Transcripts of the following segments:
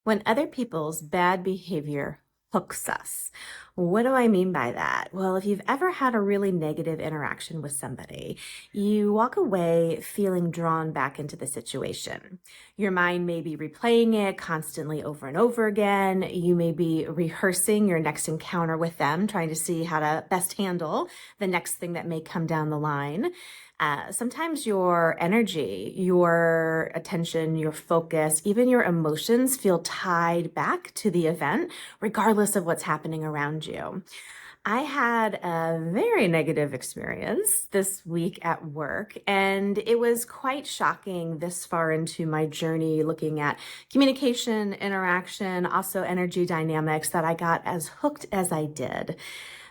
When other people's bad behavior hooks us. What do I mean by that? Well, if you've ever had a really negative interaction with somebody, you walk away feeling drawn back into the situation. Your mind may be replaying it constantly over and over again. You may be rehearsing your next encounter with them, trying to see how to best handle the next thing that may come down the line. Sometimes your energy, your attention, your focus, even your emotions feel tied back to the event, regardless of what's happening around you. I had a very negative experience this week at work, and it was quite shocking this far into my journey looking at communication, interaction, also energy dynamics that I got as hooked as I did.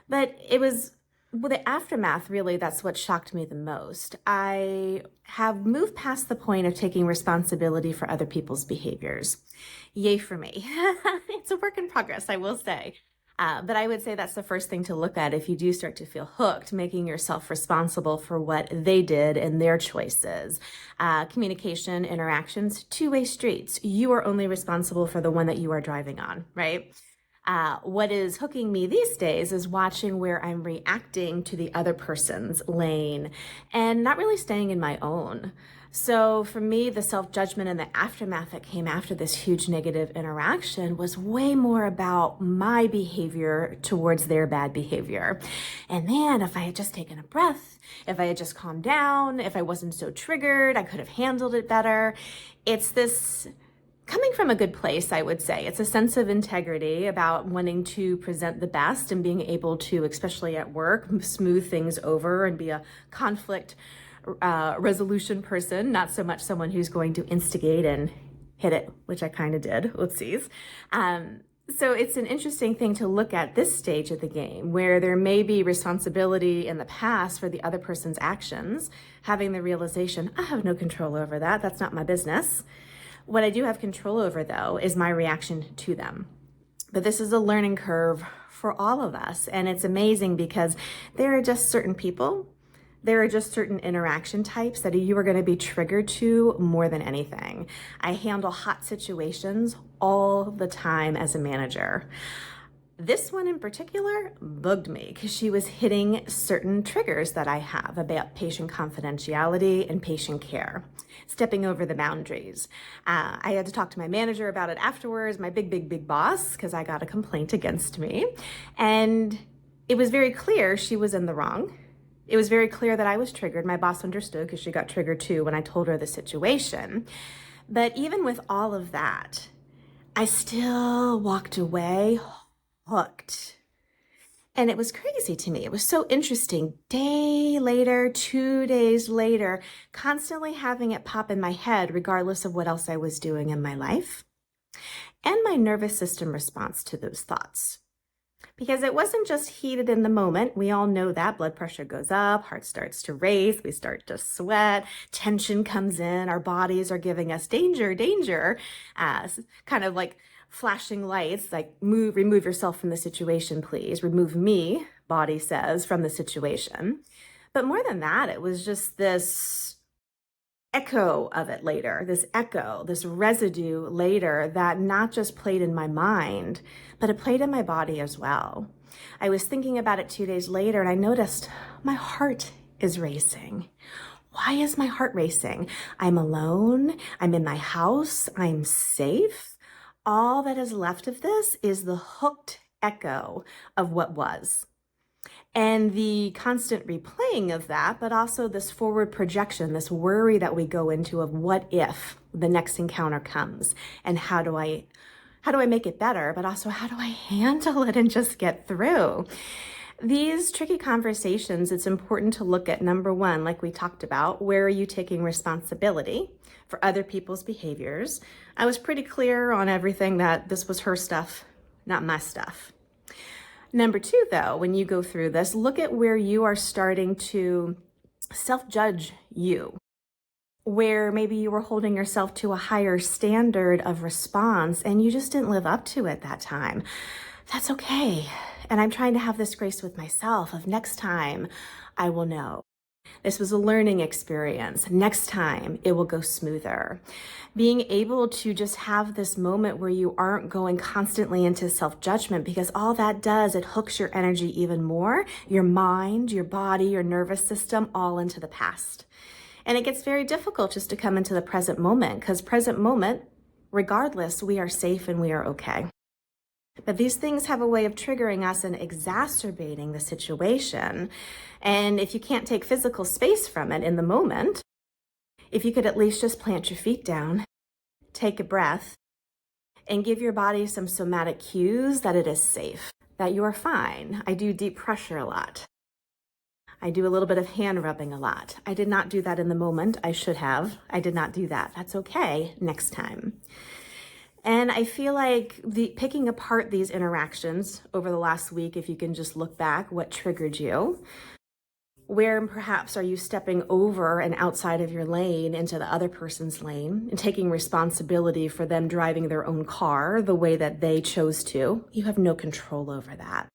But it was well, the aftermath, really, that's what shocked me the most. I have moved past the point of taking responsibility for other people's behaviors. Yay for me. It's a work in progress, I will say. But I would say that's the first thing to look at if you do start to feel hooked, making yourself responsible for what they did and their choices. Communication, interactions, two-way streets. You are only responsible for the one that you are driving on, right? What is hooking me these days is watching where I'm reacting to the other person's lane and not really staying in my own. So for me, the self-judgment and the aftermath that came after this huge negative interaction was way more about my behavior towards their bad behavior. And man, if I had just taken a breath, if I had just calmed down, if I wasn't so triggered, I could have handled it better. It's this coming from a good place, I would say. It's a sense of integrity about wanting to present the best and being able to, especially at work, smooth things over and be a conflict resolution person, not so much someone who's going to instigate and hit it, which I kind of did. Oopsies. So it's an interesting thing to look at this stage of the game where there may be responsibility in the past for the other person's actions, having the realization, I have no control over that. That's not my business. What I do have control over, though, is my reaction to them. But this is a learning curve for all of us. And it's amazing because there are just certain people, there are just certain interaction types that you are going to be triggered to more than anything. I handle hot situations all the time as a manager. This one in particular bugged me because she was hitting certain triggers that I have about patient confidentiality and patient care, stepping over the boundaries. I had to talk to my manager about it afterwards, my big boss, because I got a complaint against me. And it was very clear she was in the wrong. It was very clear that I was triggered. My boss understood because she got triggered too when I told her the situation. But even with all of that, I still walked away hooked. And it was crazy to me. It was so interesting. Day later, 2 days later, constantly having it pop in my head, regardless of what else I was doing in my life, and my nervous system response to those thoughts. Because it wasn't just heated in the moment. We all know that blood pressure goes up, heart starts to race, we start to sweat, tension comes in, our bodies are giving us danger, kind of like flashing lights, like remove yourself from the situation, please. Remove me, body says, from the situation. But more than that, it was just this echo of it later, this residue later that not just played in my mind, but it played in my body as well. I was thinking about it 2 days later and I noticed my heart is racing. Why is my heart racing? I'm alone. I'm in my house. I'm safe. All that is left of this is the hooked echo of what was. And the constant replaying of that, but also this forward projection, this worry that we go into of what if the next encounter comes and how do I make it better, but also how do I handle it and just get through? These tricky conversations, it's important to look at number one, like we talked about, where are you taking responsibility for other people's behaviors? I was pretty clear on everything that this was her stuff, not my stuff. Number two, though, when you go through this, look at where you are starting to self-judge you, where maybe you were holding yourself to a higher standard of response and you just didn't live up to it that time. That's okay. And I'm trying to have this grace with myself of next time I will know. This was a learning experience. Next time, it will go smoother. Being able to just have this moment where you aren't going constantly into self-judgment, because all that does, it hooks your energy even more, your mind, your body, your nervous system, all into the past. And it gets very difficult just to come into the present moment, because present moment, regardless, we are safe and we are okay. But these things have a way of triggering us and exacerbating the situation. And if you can't take physical space from it in the moment, if you could at least just plant your feet down, take a breath, and give your body some somatic cues that it is safe, that you are fine. I do deep pressure a lot. I do a little bit of hand rubbing a lot. I did not do that in the moment. I should have. I did not do that. That's okay next time. And I feel like picking apart these interactions over the last week, if you can just look back, what triggered you? Where perhaps are you stepping over and outside of your lane into the other person's lane and taking responsibility for them driving their own car the way that they chose to? You have no control over that.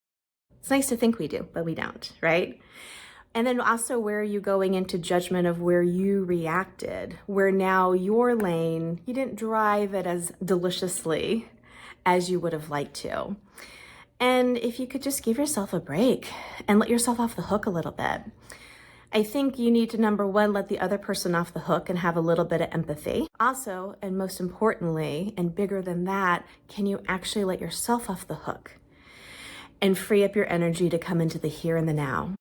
It's nice to think we do, but we don't, right? And then also, where are you going into judgment of where you reacted, where now your lane, you didn't drive it as deliciously as you would have liked to. And if you could just give yourself a break and let yourself off the hook a little bit. I think you need to, number one, let the other person off the hook and have a little bit of empathy. Also, and most importantly, and bigger than that, can you actually let yourself off the hook and free up your energy to come into the here and the now?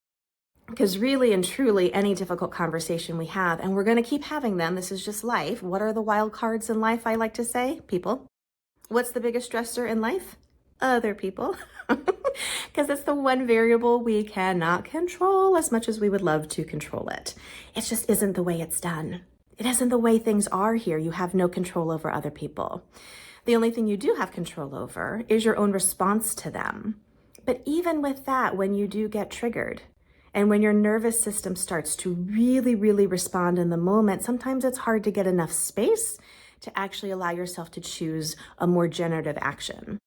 Because really and truly, any difficult conversation we have, and we're going to keep having them, this is just life. What are the wild cards in life, I like to say? People. What's the biggest stressor in life? Other people. Because it's the one variable we cannot control as much as we would love to control it. It just isn't the way it's done. It isn't the way things are here. You have no control over other people. The only thing you do have control over is your own response to them. But even with that, when you do get triggered, and when your nervous system starts to really, really respond in the moment, sometimes it's hard to get enough space to actually allow yourself to choose a more generative action.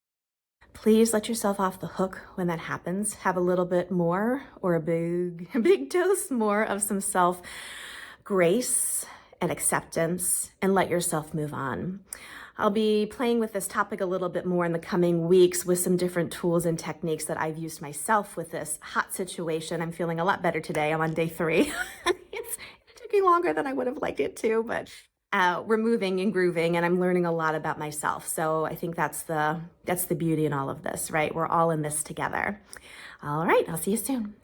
Please let yourself off the hook when that happens. Have a little bit more, or a big dose more of some self-grace and acceptance, and let yourself move on. I'll be playing with this topic a little bit more in the coming weeks with some different tools and techniques that I've used myself with this hot situation. I'm feeling a lot better today. I'm on day 3. It's taking longer than I would have liked it to, but we're moving and grooving, and I'm learning a lot about myself. So I think that's the beauty in all of this, right? We're all in this together. All right, I'll see you soon.